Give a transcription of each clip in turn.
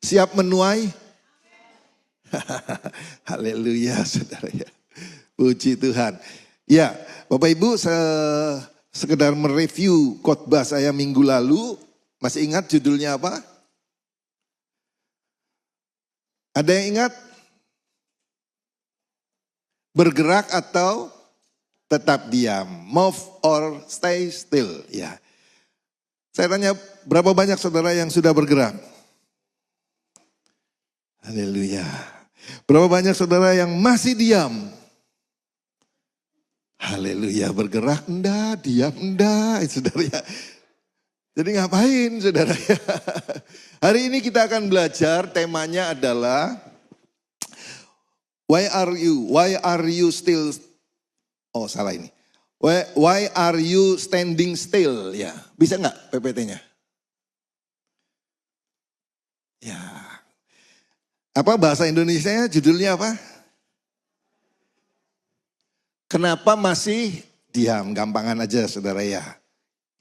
Siap menuai? Haleluya saudara ya. Puji Tuhan. Ya Bapak Ibu sekedar mereview khotbah saya minggu lalu. Masih ingat judulnya apa? Ada yang ingat? Bergerak atau tetap diam? Move or stay still? Ya. Saya tanya berapa banyak saudara yang sudah bergerak? Haleluya. Berapa banyak saudara yang masih diam? Haleluya, bergerak enggak, diam enggak, saudara ya. Jadi ngapain saudara ya? Hari ini kita akan belajar, temanya adalah why are you still, oh salah ini. Why are you standing still? Ya, bisa enggak PPT-nya? Ya. Apa bahasa Indonesianya judulnya apa? Kenapa masih diam? Gampangan aja saudara ya.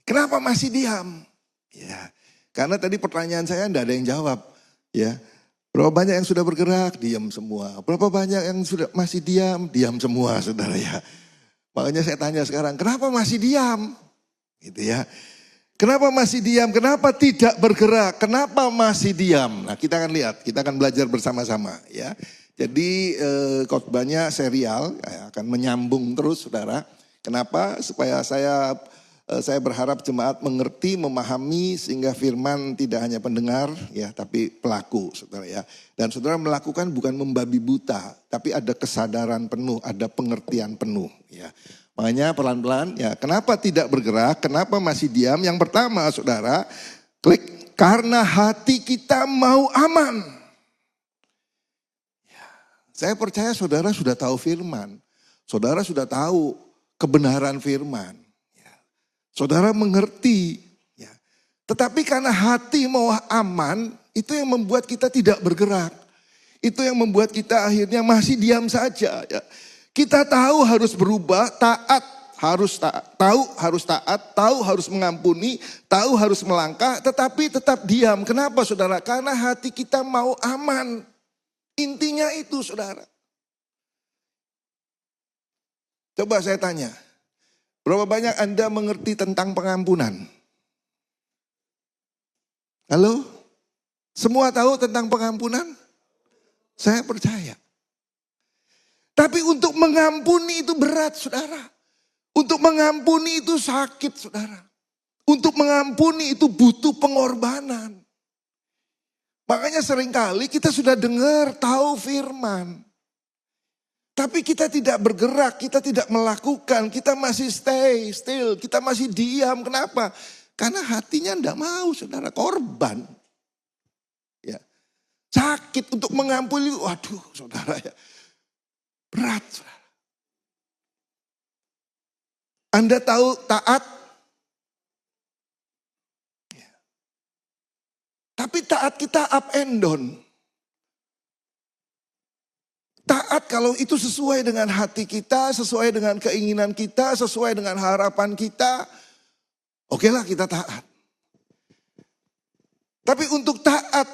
Kenapa masih diam? Ya, karena tadi pertanyaan saya enggak ada yang jawab. Ya, berapa banyak yang sudah bergerak? Diam semua. Berapa banyak yang sudah masih diam? Diam semua saudara ya. Makanya saya tanya sekarang, kenapa masih diam? Gitu ya. Kenapa masih diam? Kenapa tidak bergerak? Kenapa masih diam? Nah kita akan lihat, kita akan belajar bersama-sama ya. Jadi khotbahnya serial, ya, akan menyambung terus saudara. Kenapa? Supaya saya berharap jemaat mengerti, memahami sehingga firman tidak hanya pendengar ya, tapi pelaku saudara ya. Dan saudara melakukan bukan membabi buta, tapi ada kesadaran penuh, ada pengertian penuh ya. Makanya pelan-pelan ya, kenapa tidak bergerak, kenapa masih diam? Yang pertama saudara, klik, karena hati kita mau aman. Ya, saya percaya saudara sudah tahu firman, saudara sudah tahu kebenaran firman. Ya, saudara mengerti, ya. Tetapi karena hati mau aman, itu yang membuat kita tidak bergerak. Itu yang membuat kita akhirnya masih diam saja ya. Kita tahu harus berubah, tahu harus mengampuni, tahu harus melangkah, tetapi tetap diam. Kenapa saudara? Karena hati kita mau aman. Intinya itu saudara. Coba saya tanya, berapa banyak Anda mengerti tentang pengampunan? Halo? Semua tahu tentang pengampunan? Saya percaya. Tapi untuk mengampuni itu berat saudara. Untuk mengampuni itu sakit saudara. Untuk mengampuni itu butuh pengorbanan. Makanya seringkali kita sudah dengar, tahu firman. Tapi kita tidak bergerak, kita tidak melakukan, kita masih stay still, kita masih diam. Kenapa? Karena hatinya enggak mau saudara, korban. Ya. Sakit untuk mengampuni, waduh saudara ya. Berat saudara. Anda tahu taat? Ya. Tapi taat kita up and down. Taat kalau itu sesuai dengan hati kita, sesuai dengan keinginan kita, sesuai dengan harapan kita. Okelah kita taat. Tapi untuk taat,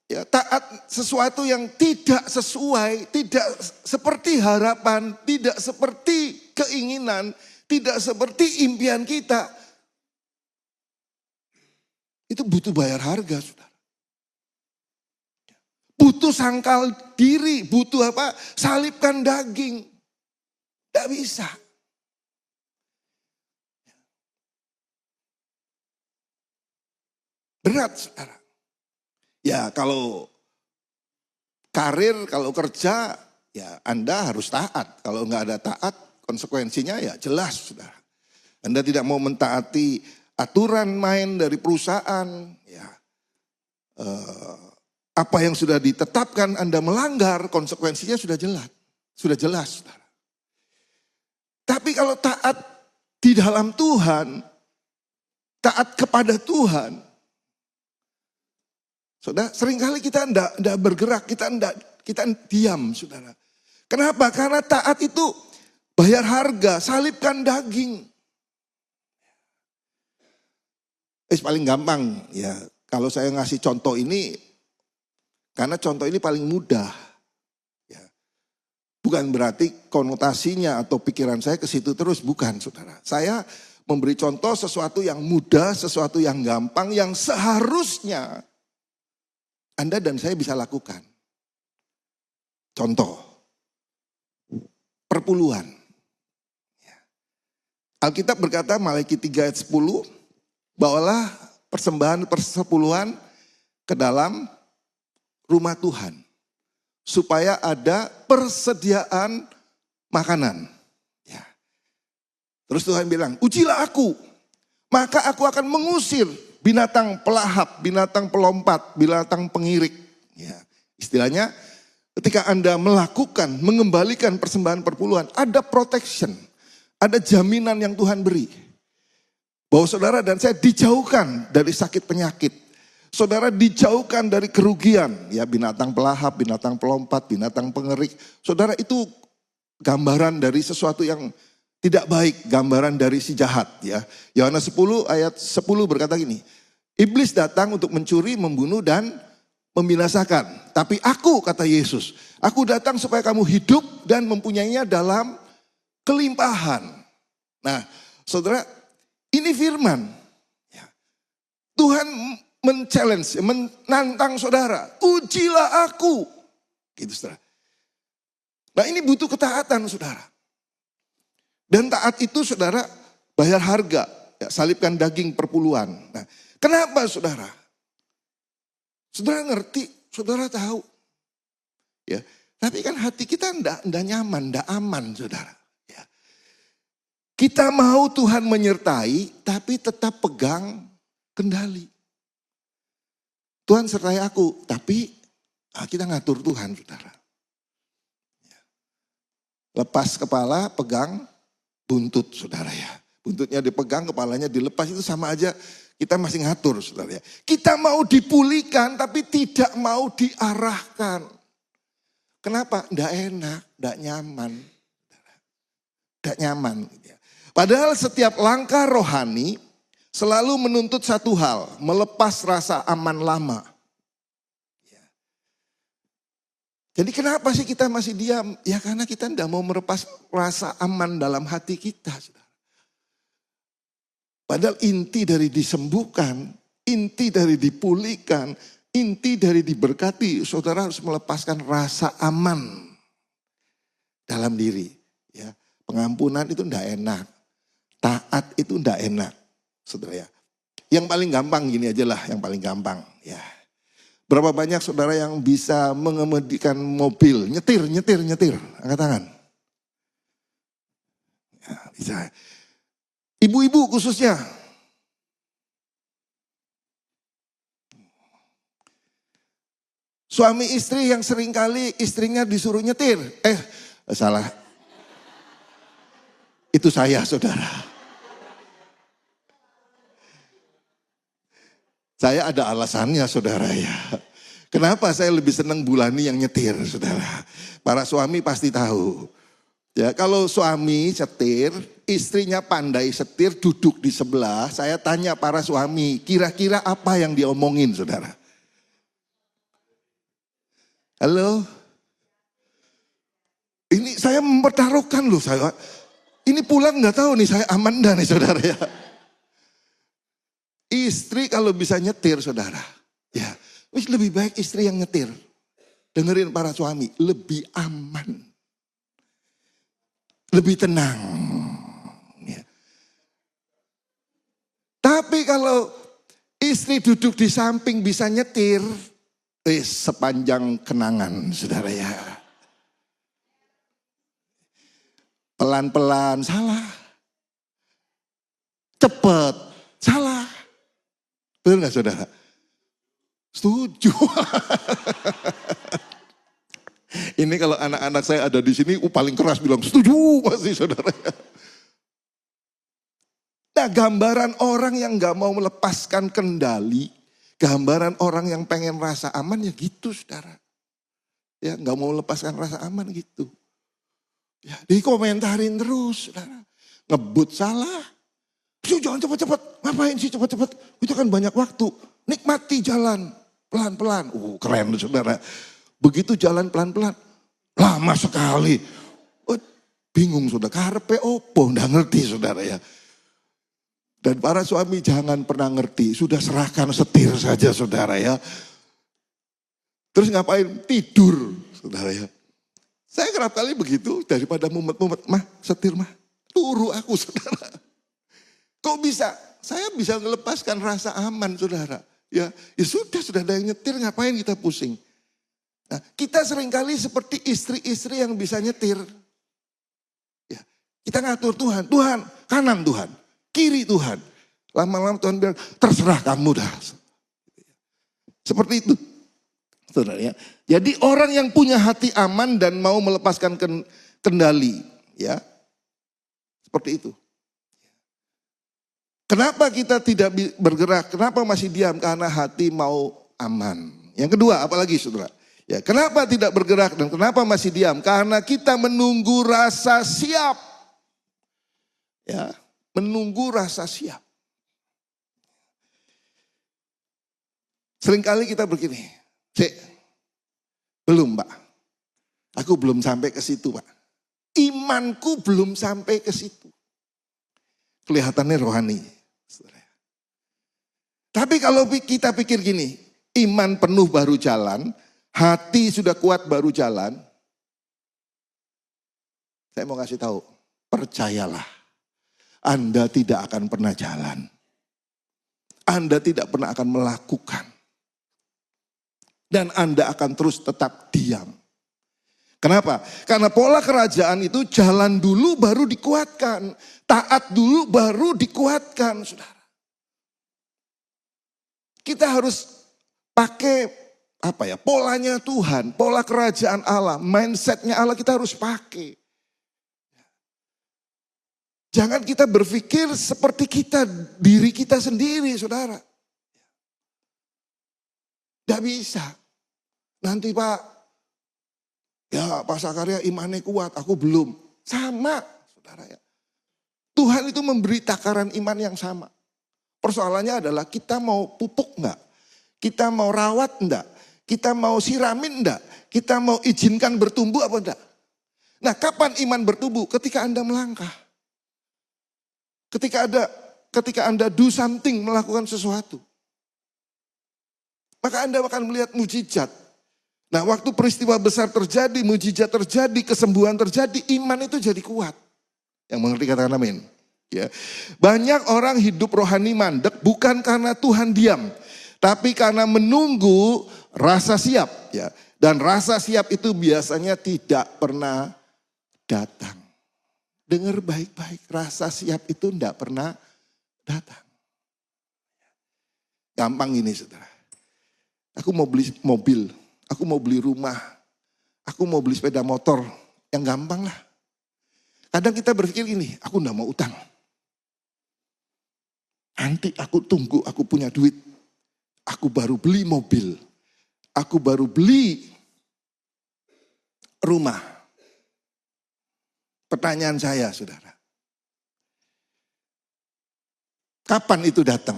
ya, taat sesuatu yang tidak sesuai, tidak seperti harapan, tidak seperti keinginan, tidak seperti impian kita. Itu butuh bayar harga, saudara. Butuh sangkal diri, butuh apa? Salibkan daging. Tidak bisa. Berat, saudara. Ya kalau karir, kalau kerja, ya Anda harus taat. Kalau nggak ada taat, konsekuensinya ya jelas, saudara. Anda tidak mau mentaati aturan main dari perusahaan, ya apa yang sudah ditetapkan Anda melanggar, konsekuensinya sudah jelas, saudara. Tapi kalau taat di dalam Tuhan, taat kepada Tuhan, saudara, seringkali kita enggak bergerak, kita diam, saudara. Kenapa? Karena taat itu bayar harga, salibkan daging. Paling gampang ya, kalau saya ngasih contoh ini, Karena contoh ini paling mudah. Ya. Bukan berarti konotasinya atau pikiran saya ke situ terus, bukan saudara. Saya memberi contoh sesuatu yang mudah, sesuatu yang gampang, yang seharusnya Anda dan saya bisa lakukan. Contoh, perpuluhan. Alkitab berkata Malaki 3 ayat 10, bawalah persembahan persepuluhan ke dalam rumah Tuhan. Supaya ada persediaan makanan. Ya. Terus Tuhan bilang, ujilah aku, maka aku akan mengusir binatang pelahap, binatang pelompat, binatang pengirik. Ya. Istilahnya, ketika Anda melakukan, mengembalikan persembahan perpuluhan, ada protection. Ada jaminan yang Tuhan beri. Bahwa saudara dan saya dijauhkan dari sakit penyakit. Saudara dijauhkan dari kerugian. Ya, binatang pelahap, binatang pelompat, binatang pengerik. Saudara, itu gambaran dari sesuatu yang tidak baik. Gambaran dari si jahat. Ya. Yohanes 10 ayat 10 berkata gini. Iblis datang untuk mencuri, membunuh dan membinasakan. Tapi aku, kata Yesus, aku datang supaya kamu hidup dan mempunyainya dalam kelimpahan. Nah, saudara, ini firman. Ya. Tuhan men-challenge, menantang saudara. Ujilah aku. Gitu saudara. Nah, ini butuh ketaatan saudara. Dan taat itu saudara bayar harga. Ya, salibkan daging perpuluhan. Nah, kenapa saudara? Saudara ngerti, saudara tahu. Ya, tapi kan hati kita enggak nyaman, enggak aman saudara. Kita mau Tuhan menyertai, tapi tetap pegang kendali. Tuhan sertai aku, tapi kita ngatur Tuhan, saudara. Lepas kepala, pegang buntut, saudara ya. Buntutnya dipegang, kepalanya dilepas, itu sama aja kita masih ngatur, saudara ya. Kita mau dipulihkan, tapi tidak mau diarahkan. Kenapa? Nggak enak, nggak nyaman. Nggak nyaman. Padahal setiap langkah rohani selalu menuntut satu hal, melepas rasa aman lama. Jadi kenapa sih kita masih diam? Ya karena kita tidak mau melepas rasa aman dalam hati kita. Padahal inti dari disembuhkan, inti dari dipulihkan, inti dari diberkati, saudara harus melepaskan rasa aman dalam diri. Ya, pengampunan itu tidak enak. Taat itu enggak enak, saudara ya. Yang paling gampang gini aja lah, yang paling gampang ya. Berapa banyak saudara yang bisa mengemudikan mobil, nyetir. Angkat tangan. Ya, bisa. Ibu-ibu khususnya. Suami istri yang seringkali istrinya disuruh nyetir. Salah. Itu saya saudara. Saya ada alasannya saudara ya. Kenapa saya lebih senang Bulani yang nyetir saudara. Para suami pasti tahu. Ya, kalau suami setir, istrinya pandai setir, duduk di sebelah. Saya tanya para suami, kira-kira apa yang diomongin saudara. Halo? Ini saya mempertaruhkan loh saya. Ini pulang nggak tahu nih saya aman dah nih saudara ya. Istri kalau bisa nyetir saudara. Ya, lebih baik istri yang nyetir. Dengerin para suami, lebih aman. Lebih tenang. Ya. Tapi kalau istri duduk di samping bisa nyetir, sepanjang kenangan saudara ya. Pelan-pelan salah. Cepet salah. Betul gak saudara? Setuju. Ini kalau anak-anak saya ada di sini paling keras bilang setuju pasti saudara. Nah, gambaran orang yang gak mau melepaskan kendali, gambaran orang yang pengen rasa aman ya gitu saudara. Ya gak mau melepaskan rasa aman gitu. Ya, dikomentarin terus saudara. Ngebut salah. Jangan cepat-cepat, ngapain sih cepat-cepat? Itu kan banyak waktu, nikmati jalan. pelan-pelan. Keren saudara. Begitu jalan pelan-pelan, lama sekali. Bingung saudara, karepe opo, nggak ngerti saudara ya. Dan para suami jangan pernah ngerti, sudah serahkan setir saja saudara ya. Terus ngapain? Tidur saudara ya. Saya kerap kali begitu, daripada mumet-mumet, mah setir mah, turu aku saudara. Kok bisa? Saya bisa melepaskan rasa aman saudara. Ya sudah ada yang nyetir, ngapain kita pusing. Nah, kita seringkali seperti istri-istri yang bisa nyetir. Ya, kita ngatur Tuhan, Tuhan kanan Tuhan, kiri Tuhan. Lama-lama Tuhan bilang terserah kamu dah. Seperti itu. Saudara ya. Jadi orang yang punya hati aman dan mau melepaskan kendali. Ya, seperti itu. Kenapa kita tidak bergerak? Kenapa masih diam? Karena hati mau aman. Yang kedua, apalagi saudara? Ya, kenapa tidak bergerak dan kenapa masih diam? Karena kita menunggu rasa siap. Ya, menunggu rasa siap. Seringkali kita begini, belum Pak, aku belum sampai ke situ Pak. Imanku belum sampai ke situ. Kelihatannya rohani. Tapi kalau kita pikir gini, iman penuh baru jalan, hati sudah kuat baru jalan. Saya mau kasih tahu, percayalah. Anda tidak akan pernah jalan. Anda tidak pernah akan melakukan. Dan Anda akan terus tetap diam. Kenapa? Karena pola kerajaan itu jalan dulu baru dikuatkan. Taat dulu baru dikuatkan, saudara. Kita harus pakai polanya Tuhan, pola kerajaan Allah, mindsetnya Allah kita harus pakai. Jangan kita berpikir seperti diri kita sendiri saudara. Tidak bisa. Nanti Pak, ya Pak Sakarya imannya kuat, aku belum. Sama saudara ya. Tuhan itu memberi takaran iman yang sama. Persoalannya adalah kita mau pupuk enggak? Kita mau rawat enggak? Kita mau siramin enggak? Kita mau izinkan bertumbuh apa enggak? Nah, kapan iman bertumbuh? Ketika Anda melangkah. Ketika Anda do something, melakukan sesuatu. Maka Anda akan melihat mujizat. Nah, waktu peristiwa besar terjadi, mujizat terjadi, kesembuhan terjadi, iman itu jadi kuat. Yang mengerti katakan amin. Ya. Banyak orang hidup rohani mandek bukan karena Tuhan diam. Tapi karena menunggu rasa siap. Ya. Dan rasa siap itu biasanya tidak pernah datang. Dengar baik-baik, rasa siap itu tidak pernah datang. Gampang ini saudara. Aku mau beli mobil, aku mau beli rumah, aku mau beli sepeda motor. Yang gampang lah. Kadang kita berpikir gini, aku tidak mau utang. Nanti aku tunggu, aku punya duit. Aku baru beli mobil. Aku baru beli rumah. Pertanyaan saya, saudara. Kapan itu datang?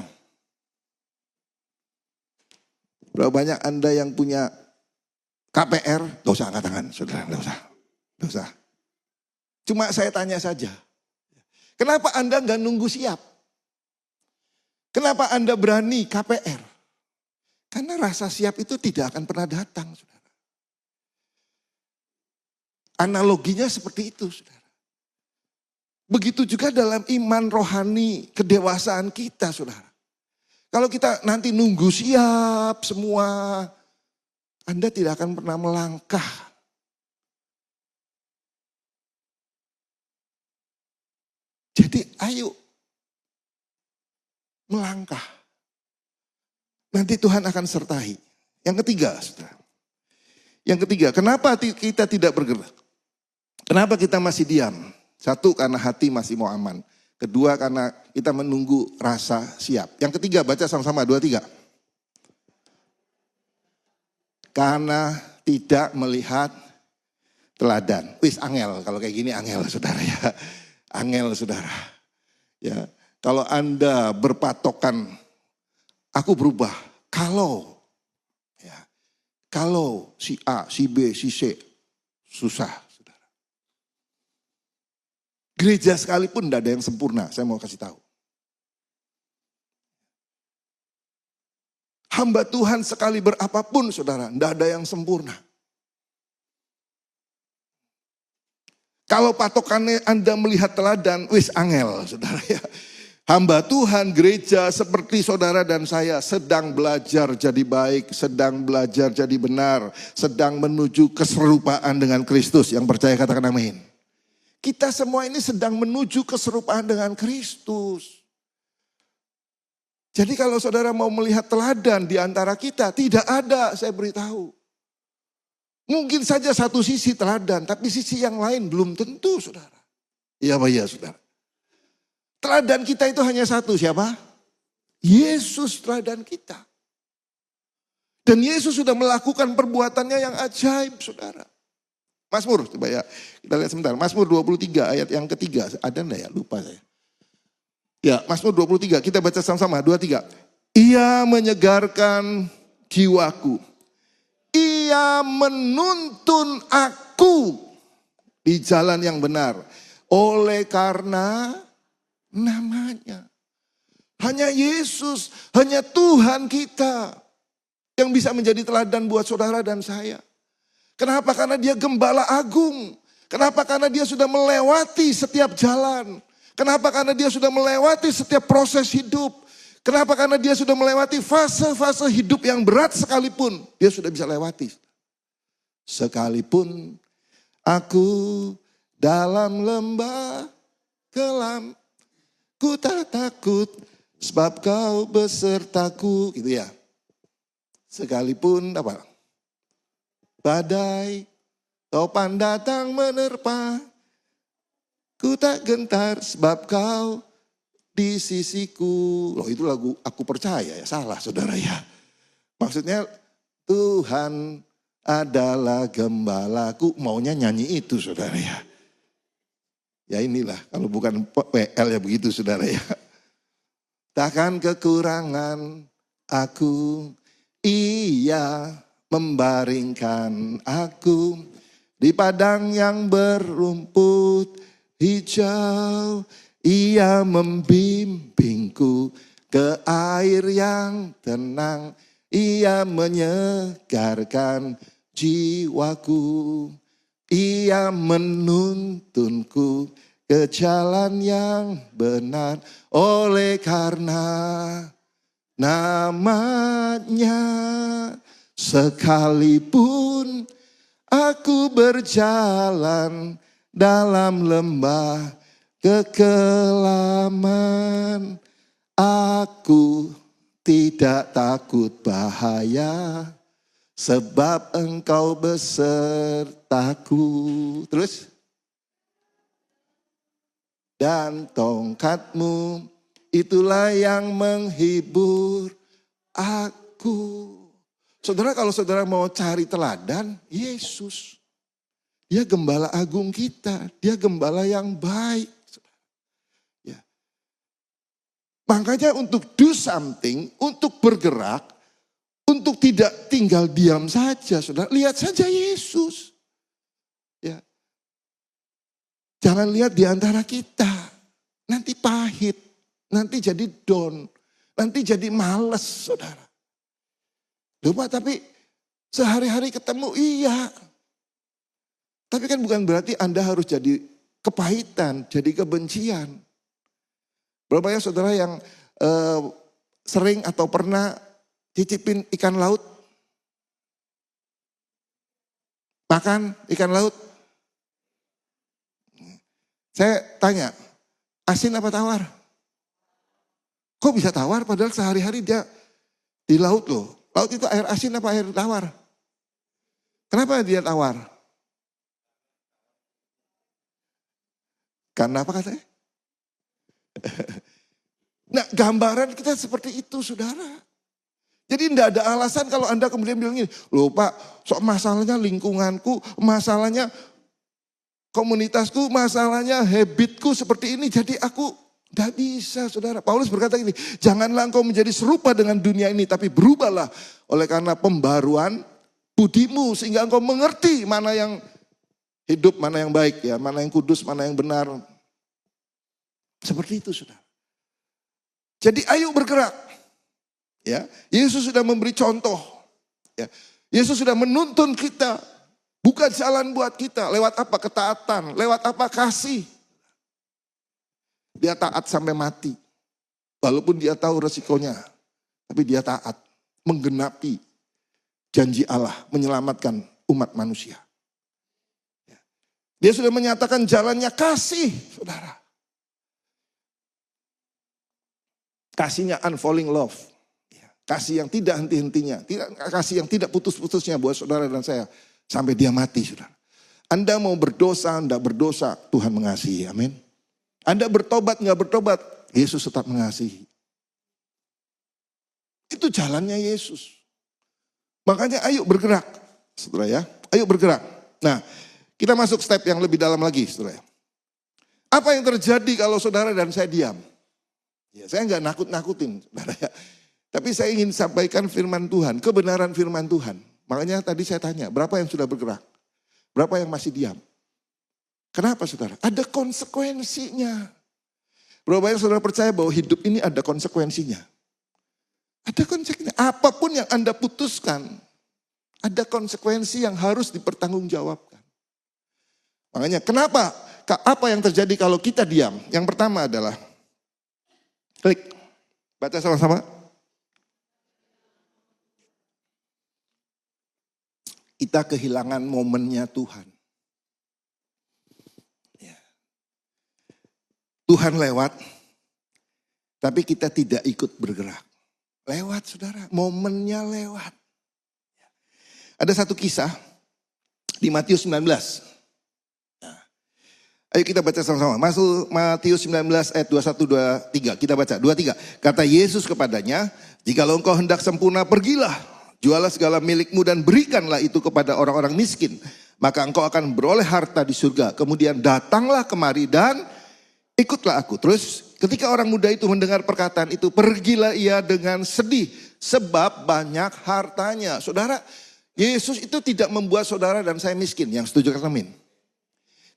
Berapa banyak Anda yang punya KPR? Gak usah angkat tangan, saudara. Gak usah. Cuma saya tanya saja. Kenapa Anda gak nunggu siap? Kenapa Anda berani KPR? Karena rasa siap itu tidak akan pernah datang, saudara. Analoginya seperti itu, saudara. Begitu juga dalam iman rohani kedewasaan kita, saudara. Kalau kita nanti nunggu siap semua, Anda tidak akan pernah melangkah. Jadi ayo melangkah. Nanti Tuhan akan sertai. Yang ketiga, saudara. Yang ketiga, kenapa kita tidak bergerak? Kenapa kita masih diam? Satu, karena hati masih mau aman. Kedua, karena kita menunggu rasa siap. Yang ketiga, baca sama-sama, 2, 3. Karena tidak melihat teladan. Wis angel, kalau kayak gini angel saudara ya. Angel saudara. Ya, kalau Anda berpatokan, aku berubah. Kalau Kalau si A, si B, si C, susah. Saudara. Gereja sekalipun tidak ada yang sempurna, saya mau kasih tahu. Hamba Tuhan sekali berapapun saudara, tidak ada yang sempurna. Kalau patokannya Anda melihat teladan, wis angel saudara ya. Hamba Tuhan gereja seperti saudara dan saya sedang belajar jadi baik, sedang belajar jadi benar, sedang menuju keserupaan dengan Kristus. Yang percaya katakan amin. Kita semua ini sedang menuju keserupaan dengan Kristus. Jadi kalau saudara mau melihat teladan di antara kita, tidak ada, saya beritahu. Mungkin saja satu sisi teladan, tapi sisi yang lain belum tentu saudara. Iya Pak ya saudara. Teladan kita itu hanya satu, siapa? Yesus teladan kita. Dan Yesus sudah melakukan perbuatannya yang ajaib saudara. Mazmur, coba ya kita lihat sebentar. Mazmur 23 ayat yang ketiga, ada enggak ya? Lupa saya. Ya, Mazmur 23, kita baca sama-sama, 23. Ia menyegarkan jiwaku. Ia menuntun aku di jalan yang benar. Oleh karena namanya. Hanya Yesus, hanya Tuhan kita yang bisa menjadi teladan buat saudara dan saya. Kenapa? Karena dia gembala agung. Kenapa? Karena dia sudah melewati setiap jalan. Kenapa? Karena dia sudah melewati setiap proses hidup. Kenapa? Karena dia sudah melewati fase-fase hidup yang berat sekalipun. Dia sudah bisa lewati. Sekalipun aku dalam lembah kelam, ku tak takut sebab kau besertaku. Gitu ya. Sekalipun apa? Badai, topan datang menerpa. Ku tak gentar sebab kau di sisiku. Loh itu lagu Aku Percaya ya, salah saudara ya. Maksudnya Tuhan adalah gembalaku, maunya nyanyi itu saudara ya. Ya inilah, kalau bukan PL ya begitu saudara ya. Takkan kekurangan aku, ia membaringkan aku di padang yang berumput hijau, ia membimbingku ke air yang tenang, ia menyegarkan jiwaku, ia menuntunku ke jalan yang benar, oleh karena namanya. Sekalipun aku berjalan dalam lembah kekelaman, aku tidak takut bahaya, sebab engkau besertaku. Terus, dan tongkatmu itulah yang menghibur aku. Saudara, kalau saudara mau cari teladan, Yesus. Dia gembala agung kita, dia gembala yang baik. Ya. Makanya untuk do something, untuk bergerak, untuk tidak tinggal diam saja, saudara. Lihat saja Yesus. Ya. Jangan lihat di antara kita, nanti pahit, nanti jadi down, nanti jadi males, saudara. Lupa tapi sehari-hari ketemu, iya. Tapi kan bukan berarti Anda harus jadi kepahitan, jadi kebencian. Berapa ya saudara yang sering atau pernah cicipin ikan laut? Makan ikan laut? Saya tanya, asin apa tawar? Kok bisa tawar padahal sehari-hari dia di laut loh. Laut itu air asin apa air tawar? Kenapa dia tawar? Karena apa katanya? Nah, gambaran kita seperti itu saudara. Jadi tidak ada alasan kalau Anda kemudian bilang gini, loh Pak, masalahnya lingkunganku, masalahnya komunitasku, masalahnya habitku seperti ini, jadi aku tidak bisa saudara. Paulus berkata gini, janganlah engkau menjadi serupa dengan dunia ini, tapi berubahlah oleh karena pembaruan budimu sehingga engkau mengerti mana yang hidup, mana yang baik ya, mana yang kudus, mana yang benar. Seperti itu saudara. Jadi ayo bergerak. Ya, Yesus sudah memberi contoh. Ya, Yesus sudah menuntun kita, buka jalan buat kita. Lewat apa? Ketaatan. Lewat apa? Kasih. Dia taat sampai mati. Walaupun dia tahu resikonya, tapi dia taat menggenapi janji Allah menyelamatkan umat manusia. Dia sudah menyatakan jalannya kasih, saudara. Kasihnya unfalling love. Kasih yang tidak henti-hentinya. Kasih yang tidak putus-putusnya buat saudara dan saya. Sampai dia mati, saudara. Anda mau berdosa, Anda berdosa, Tuhan mengasihi. Amin. Anda bertobat, nggak bertobat, Yesus tetap mengasihi. Itu jalannya Yesus. Makanya ayo bergerak, saudara ya. Ayo bergerak. Nah, kita masuk step yang lebih dalam lagi, saudara. Apa yang terjadi kalau saudara dan saya diam? Ya, saya nggak nakut-nakutin, saudara ya. Tapi saya ingin sampaikan firman Tuhan, kebenaran firman Tuhan. Makanya tadi saya tanya, berapa yang sudah bergerak? Berapa yang masih diam? Kenapa saudara? Ada konsekuensinya. Berapa banyak saudara percaya bahwa hidup ini ada konsekuensinya? Ada konsekuensinya. Apapun yang Anda putuskan, ada konsekuensi yang harus dipertanggungjawabkan. Makanya kenapa? Apa yang terjadi kalau kita diam? Yang pertama adalah, klik, baca sama-sama. Kita kehilangan momennya Tuhan. Tuhan lewat, tapi kita tidak ikut bergerak. Lewat saudara, momennya lewat. Ada satu kisah di Matius 19. Nah, ayo kita baca sama-sama. Masuk Matius 19 ayat 21-23. Kita baca 23. Kata Yesus kepadanya, jikalau engkau hendak sempurna pergilah. Jualah segala milikmu dan berikanlah itu kepada orang-orang miskin. Maka engkau akan beroleh harta di surga. Kemudian datanglah kemari dan ikutlah aku. Terus ketika orang muda itu mendengar perkataan itu, pergilah ia dengan sedih sebab banyak hartanya. Saudara, Yesus itu tidak membuat saudara dan saya miskin. Yang setuju kata amin.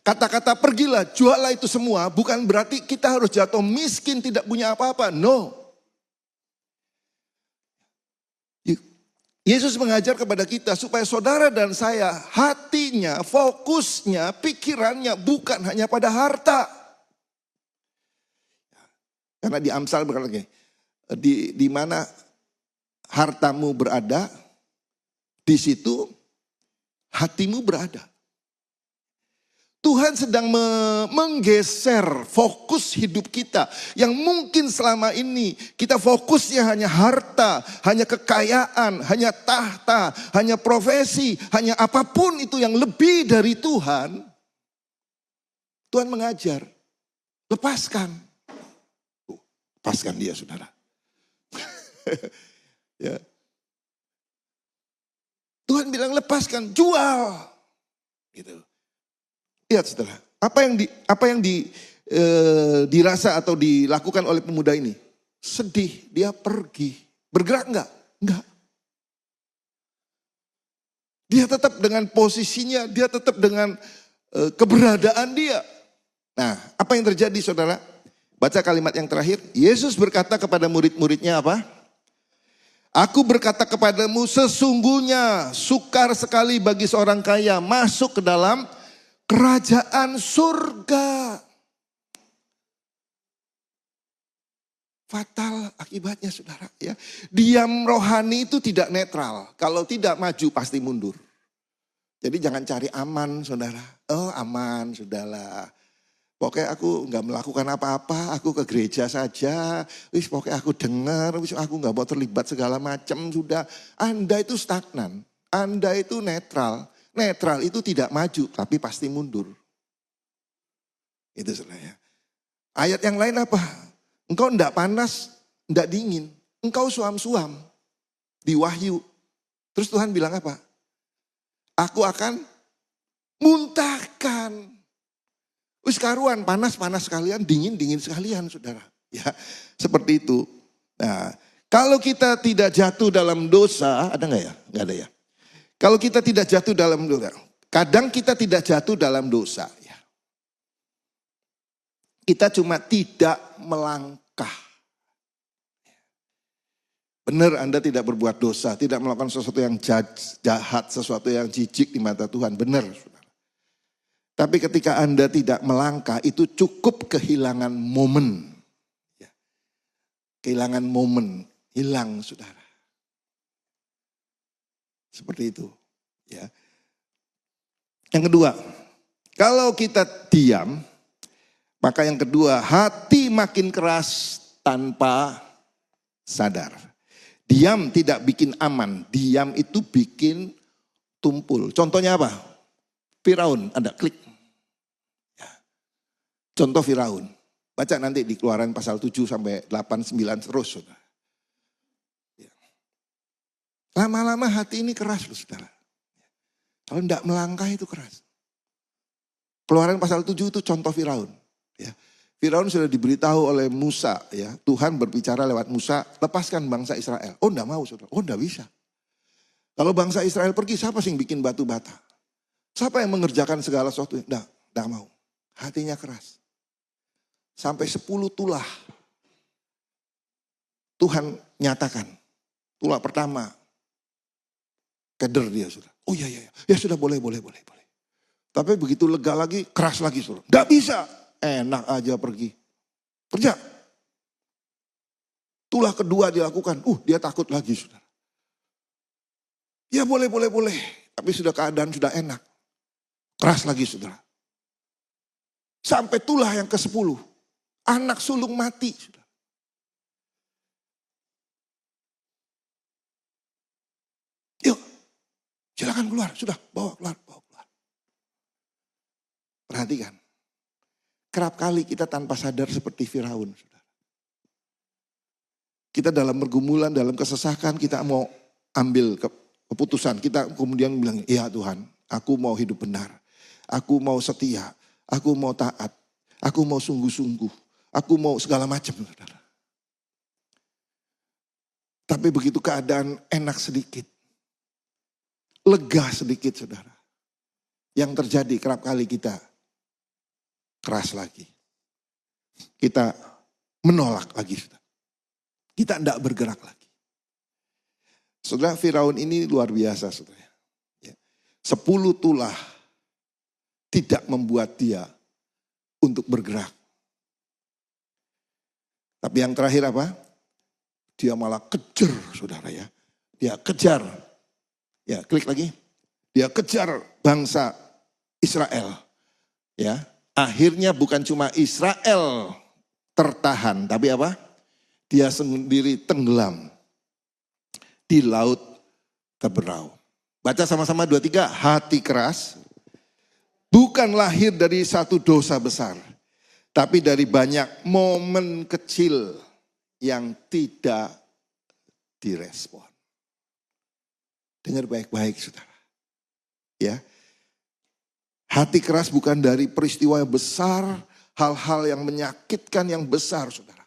Kata-kata pergilah, jualah itu semua bukan berarti kita harus jatuh miskin, tidak punya apa-apa. No. Yesus mengajar kepada kita supaya saudara dan saya hatinya, fokusnya, pikirannya bukan hanya pada harta. Karena di Amsal berkata lagi, di mana hartamu berada, di situ hatimu berada. Tuhan sedang menggeser fokus hidup kita. Yang mungkin selama ini kita fokusnya hanya harta, hanya kekayaan, hanya tahta, hanya profesi, hanya apapun itu yang lebih dari Tuhan. Tuhan mengajar, lepaskan. Lepaskan dia saudara. Ya. Tuhan bilang lepaskan, jual. Gitu. Lihat saudara, apa yang dirasa atau dilakukan oleh pemuda ini? Sedih, dia pergi. Bergerak enggak? Enggak. Dia tetap dengan posisinya, dia tetap dengan keberadaan dia. Nah, apa yang terjadi saudara? Baca kalimat yang terakhir. Yesus berkata kepada murid-muridnya apa? Aku berkata kepadamu, sesungguhnya sukar sekali bagi seorang kaya masuk ke dalam kerajaan surga. Fatal akibatnya saudara ya. Diam rohani itu tidak netral. Kalau tidak maju pasti mundur. Jadi jangan cari aman saudara. Oh aman sudahlah. Pokoknya aku nggak melakukan apa-apa, aku ke gereja saja. Wis pokoknya aku dengar, wis aku nggak mau terlibat segala macam sudah. Anda itu stagnan, Anda itu netral. Netral itu tidak maju, tapi pasti mundur. Itu sebenarnya. Ayat yang lain apa? Engkau enggak panas, enggak dingin. Engkau suam-suam di Wahyu. Terus Tuhan bilang apa? Aku akan muntahkan. Wis karuan, panas-panas sekalian, dingin-dingin sekalian saudara. Ya, seperti itu. Nah, kalau kita tidak jatuh dalam dosa, ada enggak ya? Enggak ada ya. Kalau kita tidak jatuh dalam dosa, kadang kita tidak jatuh dalam dosa. Ya. Kita cuma tidak melangkah. Benar Anda tidak berbuat dosa, tidak melakukan sesuatu yang jahat, sesuatu yang jijik di mata Tuhan. Benar. Tapi ketika Anda tidak melangkah, itu cukup kehilangan momen. Ya. Kehilangan momen, hilang saudara. Seperti itu. Ya. Yang kedua, kalau kita diam, maka yang kedua, hati makin keras tanpa sadar. Diam tidak bikin aman, diam itu bikin tumpul. Contohnya apa? Firaun, ada klik. Ya. Contoh Firaun. Baca nanti di Keluaran pasal 7 sampai 8, 9 terus. Saudara. Ya. Lama-lama hati ini keras loh saudara. Kalau tidak melangkah itu keras. Keluaran pasal 7 itu contoh Firaun. Ya. Firaun sudah diberitahu oleh Musa, ya Tuhan berbicara lewat Musa, lepaskan bangsa Israel. Oh enggak mau saudara, oh enggak bisa. Kalau bangsa Israel pergi, siapa sih yang bikin batu bata? Siapa yang mengerjakan segala sesuatu? Enggak mau. Hatinya keras. Sampai 10 tulah. Tuhan nyatakan. Tulah pertama. Keder dia sudah. Oh iya. Ya sudah boleh. Tapi begitu lega lagi, keras lagi saudara. Enggak bisa. Enak aja pergi. Kerja. Tulah kedua dilakukan. Dia takut lagi saudara. Ya boleh. Tapi sudah keadaan sudah enak. Keras lagi saudara. Sampai tulah yang ke-10. Anak sulung mati saudara. Yuk. Silakan keluar. Sudah bawa keluar. Perhatikan. Kerap kali kita tanpa sadar seperti Firaun. Kita dalam pergumulan, dalam kesesakan, kita mau ambil keputusan. Kita kemudian bilang, iya Tuhan, aku mau hidup benar. Aku mau setia, aku mau taat, aku mau sungguh-sungguh, aku mau segala macam. Saudara. Tapi begitu keadaan enak sedikit, lega sedikit saudara. Yang terjadi kerap kali kita keras lagi. Kita menolak lagi. Kita tidak bergerak lagi. Saudara, Firaun ini luar biasa. Saudara. 10 tulah tidak membuat dia untuk bergerak. Tapi yang terakhir apa? Dia malah kejar saudara ya. Dia kejar. Ya klik lagi. Dia kejar bangsa Israel. Ya. Akhirnya bukan cuma Israel tertahan, tapi apa? Dia sendiri tenggelam di laut Teberau. Baca sama-sama 2-3, hati keras bukan lahir dari satu dosa besar, tapi dari banyak momen kecil yang tidak direspon. Dengar baik-baik saudara. Ya. Hati keras bukan dari peristiwa yang besar, hal-hal yang menyakitkan yang besar saudara.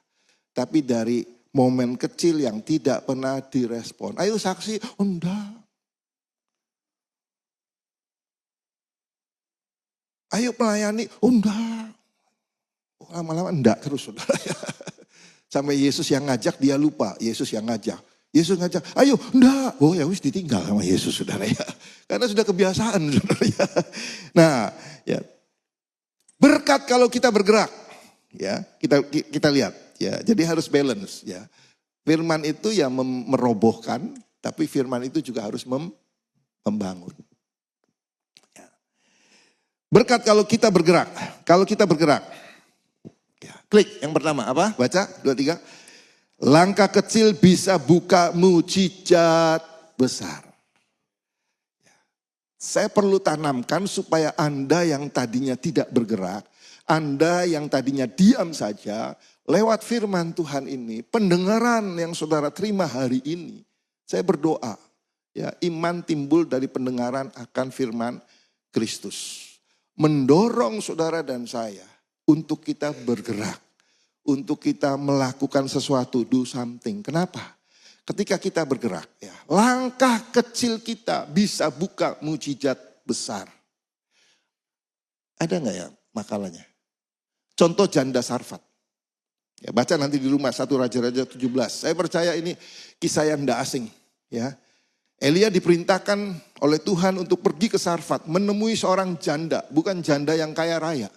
Tapi dari momen kecil yang tidak pernah direspon. Ayo saksi, enggak. Ayo melayani, enggak. Lama-lama enggak terus saudara. Sampai Yesus yang ngajak dia lupa, Yesus yang ngajak. Yesus ngajak, ayo enggak. Oh ya wis ditinggal sama Yesus saudara ya. Karena sudah kebiasaan saudara ya. Nah ya. Berkat kalau kita bergerak. Ya kita lihat ya. Jadi harus balance ya. Firman itu ya merobohkan. Tapi firman itu juga harus membangun. Ya. Berkat kalau kita bergerak. Kalau kita bergerak. Ya. Klik yang pertama apa? Baca 2-3. Langkah kecil bisa buka mujizat besar. Saya perlu tanamkan supaya Anda yang tadinya tidak bergerak, Anda yang tadinya diam saja, lewat firman Tuhan ini, pendengaran yang saudara terima hari ini, saya berdoa, ya iman timbul dari pendengaran akan firman Kristus. Mendorong saudara dan saya untuk kita bergerak. Untuk kita melakukan sesuatu, do something. Kenapa? ketika kita bergerak, ya, langkah kecil kita bisa buka mujizat besar. Ada nggak ya makalahnya? Contoh janda Sarfat. Ya, baca nanti di rumah 1 Raja-Raja 17. Saya percaya ini kisah yang tidak asing. Ya, Elia diperintahkan oleh Tuhan untuk pergi ke Sarfat, menemui seorang janda, bukan janda yang kaya raya,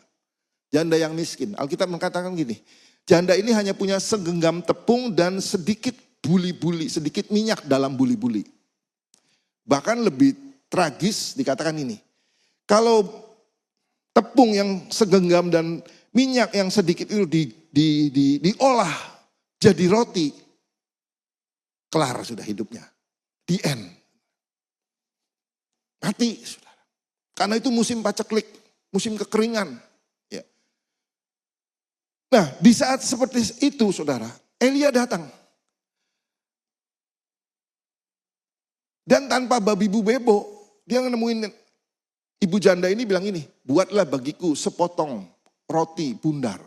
janda yang miskin. Alkitab mengatakan gini, janda ini hanya punya segenggam tepung dan sedikit buli-buli, sedikit minyak dalam buli-buli. Bahkan lebih tragis dikatakan ini, kalau tepung yang segenggam dan minyak yang sedikit itu diolah jadi roti, kelar sudah hidupnya. The end. Mati, saudara. Karena itu musim paceklik, musim kekeringan. Ya. Nah, di saat seperti itu, saudara, Elia datang. Dan tanpa babi bu bebo, dia nemuin ibu janda ini bilang ini, buatlah bagiku sepotong roti bundar.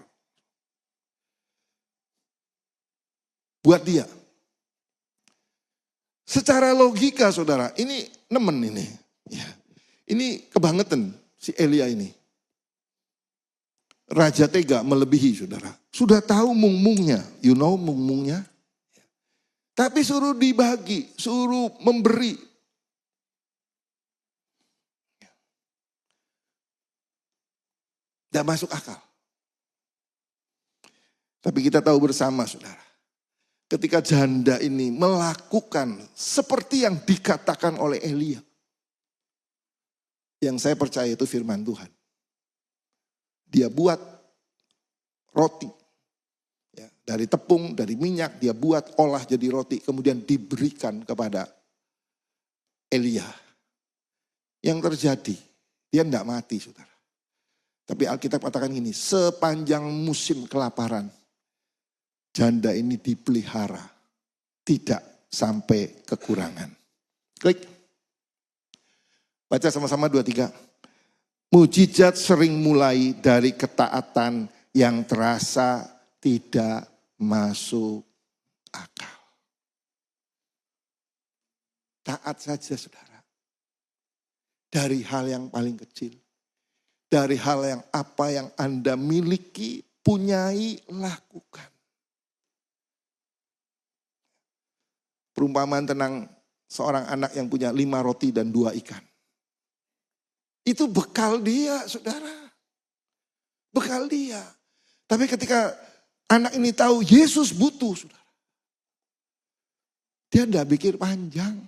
Buat dia. Secara logika saudara, ini nemen ini. Ya. Ini kebangetan si Elia ini. Raja tega melebihi saudara. Sudah tahu mung-mungnya, you know mung-mungnya. Tapi suruh dibagi, suruh memberi. Tidak masuk akal. Tapi kita tahu bersama saudara. Ketika janda ini melakukan seperti yang dikatakan oleh Elia. Yang saya percaya itu firman Tuhan. Dia buat roti. Ya, dari tepung, dari minyak, dia buat olah jadi roti. Kemudian diberikan kepada Elia. Yang terjadi, dia tidak mati saudara. Tapi Alkitab katakan gini, sepanjang musim kelaparan, janda ini dipelihara, tidak sampai kekurangan. Klik. Baca sama-sama 2-3. Mujizat sering mulai dari ketaatan yang terasa tidak masuk akal. Taat saja saudara. Dari hal yang paling kecil. Dari hal yang apa yang Anda miliki, punyai, lakukan. Perumpamaan tentang seorang anak yang punya 5 roti dan 2 ikan. Itu bekal dia, saudara. Bekal dia. Tapi ketika anak ini tahu Yesus butuh, saudara. Dia tidak pikir panjang.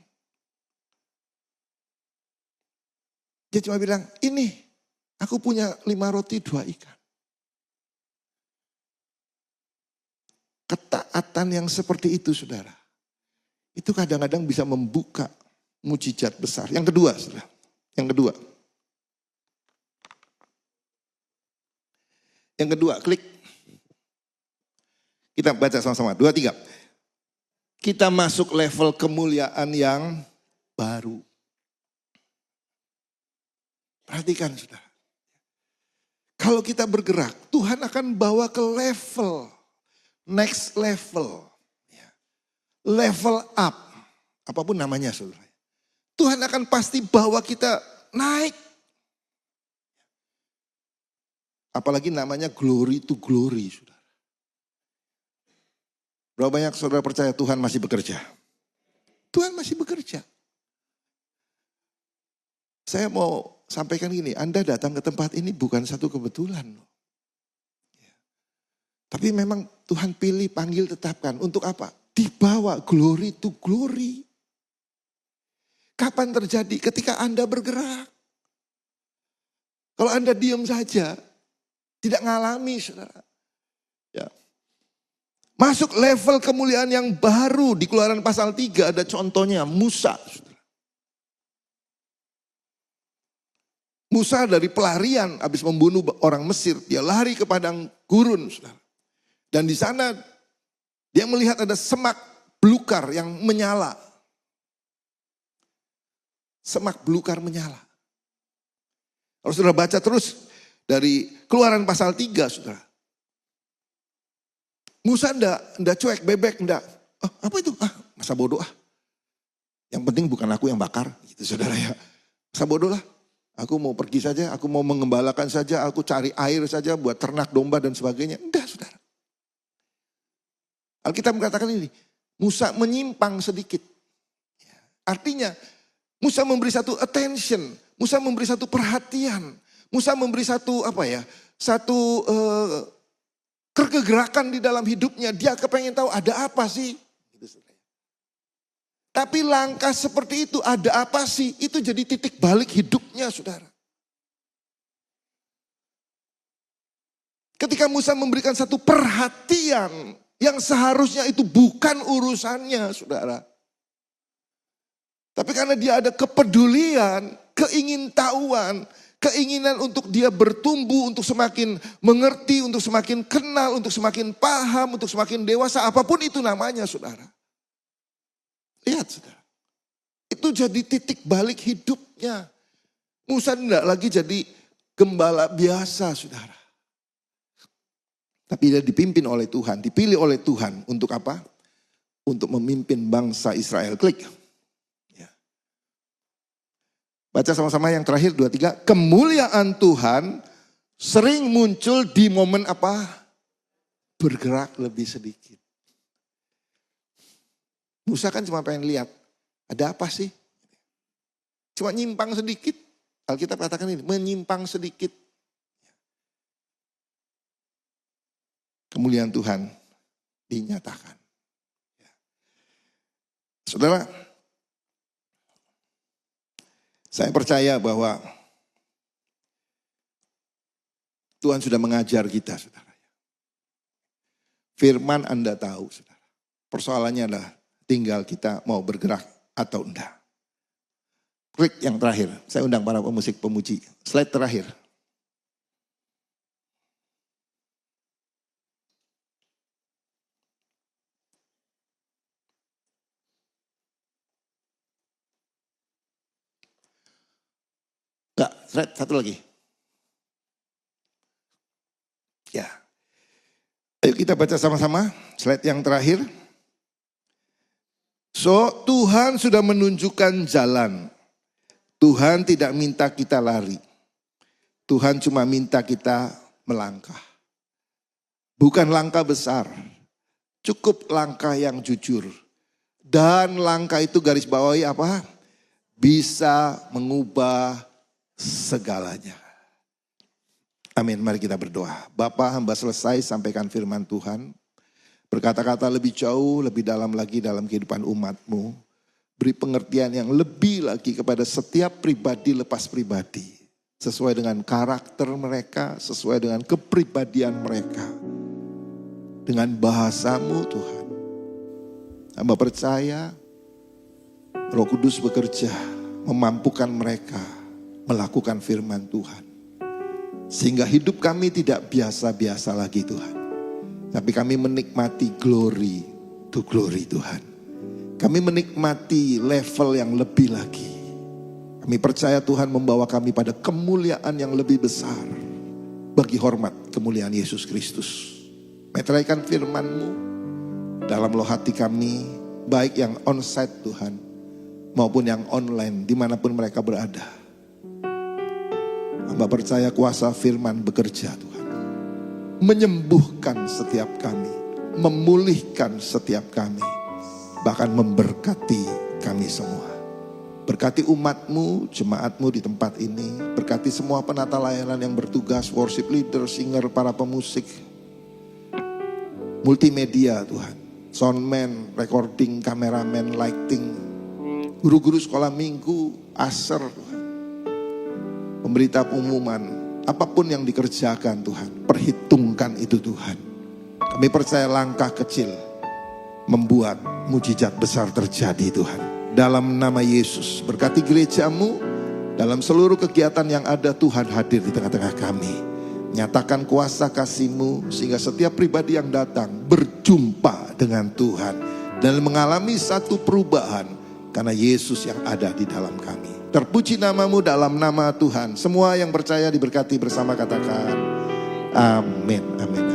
Dia cuma bilang, ini aku punya 5 roti 2 ikan. Ketaatan yang seperti itu, saudara. Itu kadang-kadang bisa membuka mujizat besar. Yang kedua, saudara. Yang kedua. Yang kedua, klik. Kita baca sama-sama. 2-3. Kita masuk level kemuliaan yang baru. Perhatikan, saudara. Kalau kita bergerak, Tuhan akan bawa ke level. Next level. Level up, apapun namanya saudara. Tuhan akan pasti bawa kita naik. Apalagi namanya glory to glory saudara. Berapa banyak saudara percaya Tuhan masih bekerja? Tuhan masih bekerja. Saya mau sampaikan gini, Anda datang ke tempat ini bukan satu kebetulan. Tapi memang Tuhan pilih, panggil, tetapkan. Untuk apa? Dibawa glory to glory. Kapan terjadi? Ketika Anda bergerak. Kalau Anda diam saja, tidak ngalami saudara. Ya. Masuk level kemuliaan yang baru di Keluaran pasal 3 ada contohnya Musa. Saudara. Musa dari pelarian habis membunuh orang Mesir, dia lari ke padang gurun saudara. Dan di sana dia melihat ada semak belukar yang menyala. Semak belukar menyala. Kalau saudara baca terus dari Keluaran pasal 3 saudara. Musa enggak cuek bebek enggak. Oh, apa itu? masa bodoh ah. Yang penting bukan aku yang bakar, gitu saudara ya. Masa bodoh lah. Aku mau pergi saja, aku mau mengembalakan saja, aku cari air saja buat ternak domba dan sebagainya. Enggak saudara. Alkitab mengatakan ini, Musa menyimpang sedikit. Artinya Musa memberi satu attention, Musa memberi satu perhatian, Musa memberi satu kegerakan di dalam hidupnya. Dia kepengen tahu ada apa sih. Tapi langkah seperti itu, ada apa sih? Itu jadi titik balik hidupnya, saudara. Ketika Musa memberikan satu perhatian yang seharusnya itu bukan urusannya, saudara. Tapi karena dia ada kepedulian, keingintahuan, keinginan untuk dia bertumbuh, untuk semakin mengerti, untuk semakin kenal, untuk semakin paham, untuk semakin dewasa, apapun itu namanya, saudara. Lihat saudara, itu jadi titik balik hidupnya. Musa tidak lagi jadi gembala biasa saudara. Tapi dia dipimpin oleh Tuhan, dipilih oleh Tuhan untuk apa? Untuk memimpin bangsa Israel. Klik. Ya. Baca sama-sama yang terakhir 2-3. Kemuliaan Tuhan sering muncul di momen apa? Bergerak lebih sedikit. Musa kan cuma pengen lihat, ada apa sih? Cuma nyimpang sedikit. Alkitab katakan ini, menyimpang sedikit. Kemuliaan Tuhan dinyatakan. Saudara, saya percaya bahwa Tuhan sudah mengajar kita, saudara. Firman Anda tahu, saudara. Persoalannya adalah tinggal kita mau bergerak atau enggak. Klik yang terakhir. Saya undang para pemusik pemuji. Slide terakhir. Enggak, slide satu lagi. Ya. Ayo kita baca sama-sama. Slide yang terakhir. So, Tuhan sudah menunjukkan jalan. Tuhan tidak minta kita lari. Tuhan cuma minta kita melangkah. Bukan langkah besar. Cukup langkah yang jujur. Dan langkah itu garis bawahi apa? Bisa mengubah segalanya. Amin, mari kita berdoa. Bapa, hamba selesai sampaikan firman Tuhan. Berkata-kata lebih jauh, lebih dalam lagi dalam kehidupan umat-Mu. Beri pengertian yang lebih lagi kepada setiap pribadi lepas pribadi. Sesuai dengan karakter mereka, sesuai dengan kepribadian mereka. Dengan bahasa-Mu Tuhan. Hamba percaya Roh Kudus bekerja memampukan mereka melakukan firman Tuhan. Sehingga hidup kami tidak biasa-biasa lagi Tuhan. Tapi kami menikmati glory to glory Tuhan. Kami menikmati level yang lebih lagi. Kami percaya Tuhan membawa kami pada kemuliaan yang lebih besar. Bagi hormat kemuliaan Yesus Kristus. Meteraikan firman-Mu dalam loh hati kami. Baik yang onsite Tuhan. Maupun yang online dimanapun mereka berada. Hamba percaya kuasa firman bekerja Tuhan. Menyembuhkan setiap kami, memulihkan setiap kami, bahkan memberkati kami semua. Berkati umat-Mu, jemaat-Mu di tempat ini, berkati semua penata layanan yang bertugas, worship leader, singer, para pemusik, multimedia Tuhan, soundman, recording, kameramen, lighting, guru-guru sekolah minggu, aser Tuhan, pemberita pengumuman. Apapun yang dikerjakan Tuhan, perhitungkan itu Tuhan. Kami percaya langkah kecil membuat mujizat besar terjadi Tuhan. Dalam nama Yesus, berkati gereja-Mu, dalam seluruh kegiatan yang ada Tuhan hadir di tengah-tengah kami. Nyatakan kuasa kasih-Mu sehingga setiap pribadi yang datang berjumpa dengan Tuhan. Dan mengalami satu perubahan karena Yesus yang ada di dalam kami. Terpuji nama-Mu dalam nama Tuhan. Semua yang percaya diberkati bersama katakan amin, amin.